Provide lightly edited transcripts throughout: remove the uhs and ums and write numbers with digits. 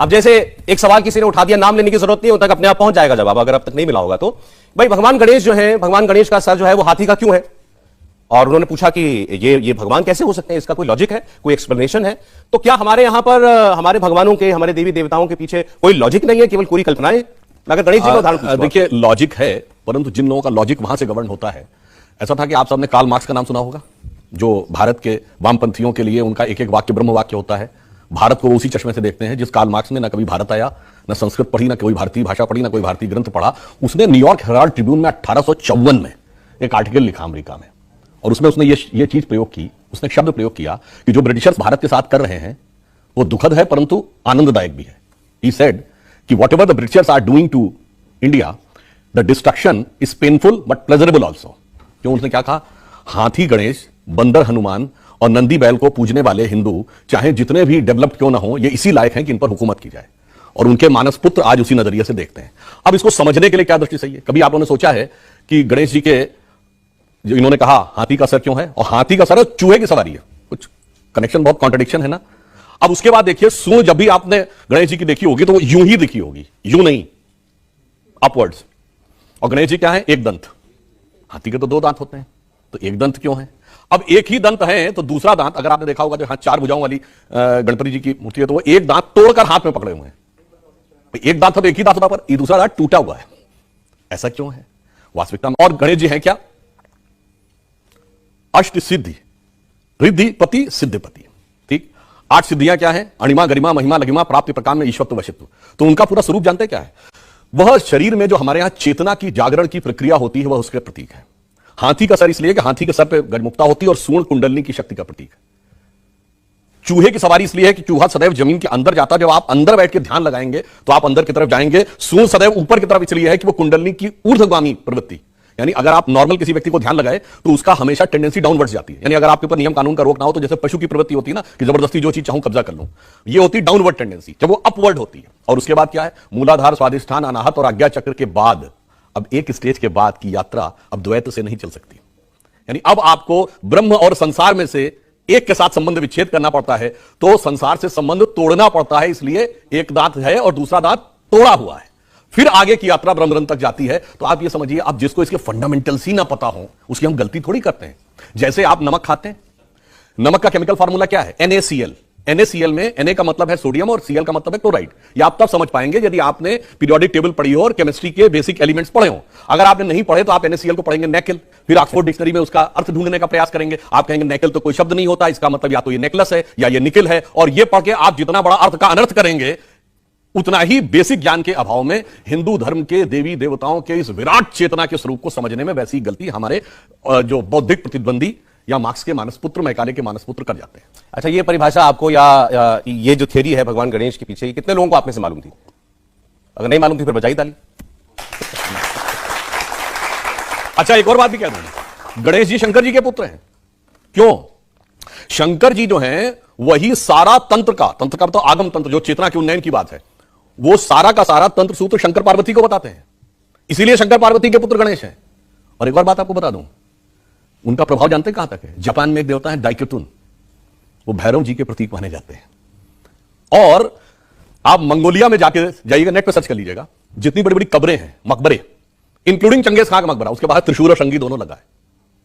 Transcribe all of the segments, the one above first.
अब जैसे एक सवाल किसी ने उठा दिया, नाम लेने की जरूरत नहीं, तक अपने आप पहुंच जाएगा जवाब, अगर अब तक नहीं मिला होगा तो। भाई भगवान गणेश जो है, भगवान गणेश का सर जो है वो हाथी का क्यों है? और उन्होंने पूछा कि ये भगवान कैसे हो सकते हैं, इसका कोई लॉजिक है, कोई एक्सप्लेनेशन है? तो क्या हमारे यहां पर हमारे भगवानों के, हमारे देवी देवताओं के पीछे कोई लॉजिक नहीं है, केवल पूरी कल्पनाएं? अगर गणेश जी का उदाहरण देखिए, लॉजिक है, परंतु जिन लोगों का लॉजिक वहां से गवर्न होता है, ऐसा था कि आप सबने कार्ल मार्क्स का नाम सुना होगा, जो भारत के वामपंथियों के लिए उनका एक एक वाक्य ब्रह्म वाक्य होता है। भारत को वो उसी चश्मे से देखते हैं जिस कार्ल मार्क्स ने ना कभी भारत आया, ना संस्कृत पढ़ी, ना कोई भारतीय भाषा पढ़ी, ना कोई भारतीय ग्रंथ पढ़ा। उसने न्यूयॉर्क हेराल्ड ट्रिब्यून में 1854 में एक आर्टिकल लिखा अमेरिका में, और उसमें उसने ये चीज प्रयोग की, उसने शब्द प्रयोग किया कि जो ब्रिटिशर्स भारत के साथ कर रहे हैं वो दुखद है परंतु आनंददायक भी है। ही सेड कि whatever the Britishers are doing to India, the destruction is painful but pleasurable also. क्यों? उसने क्या कहा? हाथी गणेश, बंदर हनुमान और नंदी बैल को पूजने वाले हिंदू चाहे जितने भी डेवलप्ड क्यों ना हो, ये इसी लायक हैं कि इन पर हुकूमत की जाए, और उनके मानस पुत्र आज उसी नजरिए से देखते हैं। अब इसको समझने के लिए क्या दृष्टि सही है? कभी आप लोगों ने सोचा है कि गणेश जी के, जो इन्होंने कहा हाथी का सर क्यों है, और हाथी का सर है चूहे की सवारी है, कुछ कनेक्शन, बहुत कॉन्ट्रडिक्शन है ना। अब उसके बाद देखिए, सूंड जब भी आपने गणेश जी की देखी होगी तो वो यूं ही दिखी होगी, यूं नहीं, अपवर्ड्स। और गणेश जी क्या है? एक दंत। हाथी के तो दो दांत होते हैं, तो एक दंत क्यों है? अब एक ही दंत है तो दूसरा दांत, अगर आपने देखा होगा जो चार भुजाओं वाली गणपति जी की मूर्ति है, तो वो एक दांत तोड़कर हाथ में पकड़े हुए हैं। एक दांत था तो एक ही दांत होता, पर ये दूसरा दांत टूटा हुआ है। ऐसा क्यों है वास्तविकता में? और गणेश जी हैं क्या? अष्ट सिद्धि, रिद्धिपति सिद्धिपति। ठीक, 8 सिद्धियां क्या है? अणिमा, गरिमा, महिमा, लघिमा, प्राप्ति, प्रकाम में ईश्वरत्व, वशित्व। तो उनका पूरा स्वरूप जानते क्या है? वह शरीर में जो हमारे यहां चेतना की जागरण की प्रक्रिया होती है, वह उसके प्रतीक है। हाथी का सर इसलिए कि हाथी के सर पे गजमुक्ता होती है और सूंड कुंडलनी की शक्ति का प्रतीक है। चूहे की सवारी इसलिए है कि चूहा सदैव जमीन के अंदर जाता है, जब आप अंदर बैठ के ध्यान लगाएंगे तो आप अंदर की तरफ जाएंगे। सूंड सदैव ऊपर की तरफ इसलिए है कि वो कुंडलनी की ऊर्ध्वगामी प्रवृत्ति, यानी अगर आप नॉर्मल किसी व्यक्ति को ध्यान लगाए तो उसका हमेशा टेंडेंसी डाउनवर्ड्स जाती है। यानी अगर आपके ऊपर नियम कानून का रोक ना हो, तो जैसे पशु की प्रवृत्ति होती है ना कि जबरदस्ती जो चीज चाहूं कब्जा कर लूं, ये होती है डाउनवर्ड टेंडेंसी। जब वो अपवर्ड होती है, और उसके बाद क्या है? मूलाधार, स्वादिष्ठान, अनाहत और आज्ञा चक्र के बाद, अब एक स्टेज के बाद की यात्रा अब द्वैत से नहीं चल सकती। यानी अब आपको ब्रह्म और संसार में से एक के साथ संबंध विच्छेद करना पड़ता है, तो संसार से संबंध तोड़ना पड़ता है। इसलिए एक दांत है और दूसरा दांत तोड़ा हुआ है, फिर आगे की यात्रा ब्रह्म तक जाती है। तो आप ये समझिए, अब जिसको इसके फंडामेंटल्स ही ना पता हो, उसकी हम गलती थोड़ी करते हैं। जैसे आप नमक खाते हैं, नमक का केमिकल फार्मूला क्या है? NaCl। NaCl में Na का मतलब है सोडियम और Cl का मतलब है क्लोराइड। ये आप तब समझ पाएंगे यदि आपने पीरियोडिक टेबल पढ़ी हो और केमिस्ट्री के बेसिक एलिमेंट्स पढ़े हो। अगर आपने नहीं पढ़े तो आप NaCl को पढ़ेंगे नेकिल, फिर ऑक्सफोर्ड डिक्शनरी में उसका अर्थ ढूंढने का प्रयास करेंगे। आप कहेंगे नेकिल तो कोई शब्द नहीं होता, इसका मतलब या तो ये नेकलेस है या ये निकिल है। और ये पढ़ के आप जितना बड़ा अर्थ का अनर्थ करेंगे, उतना ही बेसिक ज्ञान के अभाव में हिंदू धर्म के देवी देवताओं के इस विराट चेतना के स्वरूप को समझने में वैसी गलती हमारे जो बौद्धिक प्रतिद्वंदी या मार्क्स के मानसपुत्र, मैकाले के मानसपुत्र कर जाते हैं। अच्छा, ये परिभाषा आपको या ये जो थ्योरी है भगवान गणेश के पीछे, कितने लोगों को आप में से मालूम थी? अगर नहीं मालूम थी फिर बजाई ताली। अच्छा, एक और बात भी कह दूं, गणेश जी शंकर जी के पुत्र हैं। क्यों? शंकर जी जो हैं वही सारा तंत्र का तो आगम तंत्र, जो चेतना के उन्नयन की बात है, वो सारा का सारा तंत्र सूत्र शंकर पार्वती को बताते हैं। इसीलिए शंकर पार्वती के पुत्र गणेश हैं। और एक और बात आपको बता दूं, उनका प्रभाव जानते हैं कहां तक है? जापान में एक देवता है डाइक्यूटुन, वो भैरव जी के प्रतीक माने जाते हैं। और आप मंगोलिया में जाइएगा, नेट पे सर्च कर लीजिएगा, जितनी बड़ी बड़ी कब्रें हैं, मकबरे, इंक्लूडिंग चंगेज खान का मकबरा, उसके बाहर त्रिशूल और शंगी दोनों लगा है।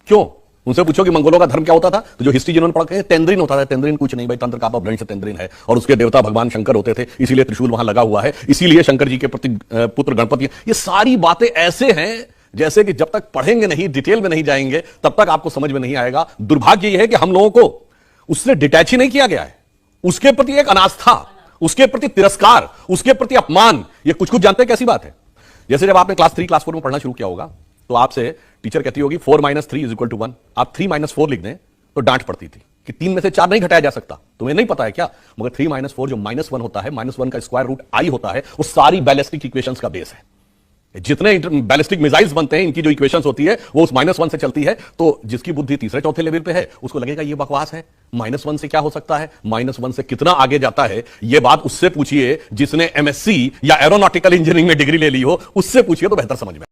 क्यों? उनसे पूछो कि मंगोलों का धर्म क्या होता था, तो जो हिस्ट्री जिन्होंने पढ़ा है तेंद्रिन होता था। तेंद्रिन कुछ नहीं भाई, तंत्र का अपभ्रंश तेंद्रिन है, और उसके देवता भगवान शंकर होते थे, इसीलिए त्रिशूल वहां लगा हुआ है, इसीलिए शंकर जी के पुत्र गणपति। ये सारी बातें ऐसे हैं जैसे कि जब तक पढ़ेंगे नहीं, डिटेल में नहीं जाएंगे, तब तक आपको समझ में नहीं आएगा। दुर्भाग्य यह है कि हम लोगों को उससे डिटैच ही नहीं किया गया है। उसके प्रति एक अनास्था, उसके प्रति तिरस्कार, उसके प्रति अपमान, ये कुछ कुछ जानते हैं कैसी बात है? जैसे जब आपने क्लास 3 क्लास 4 में पढ़ना शुरू किया होगा, तो आपसे टीचर कहती होगी 4 - 3 = 1। आप 3 - 4 लिख दें तो डांट पड़ती थी कि 3 में से 4 नहीं घटाया जा सकता। तुम्हें नहीं पता है क्या? मगर 3 - 4 जो -1 होता है, -1 का स्क्वायर रूट i होता है, वो सारी बैलिस्टिक इक्वेशंस का बेस है। जितने बैलिस्टिक मिसाइल्स बनते हैं, इनकी जो इक्वेशंस होती है वो उस -1 से चलती है। तो जिसकी बुद्धि तीसरे चौथे लेवल पे है, उसको लगेगा ये बकवास है, -1 से क्या हो सकता है, -1 से कितना आगे जाता है। ये बात उससे पूछिए जिसने MSc या एरोनॉटिकल इंजीनियरिंग में डिग्री ले ली हो, उससे पूछिए तो बेहतर समझ में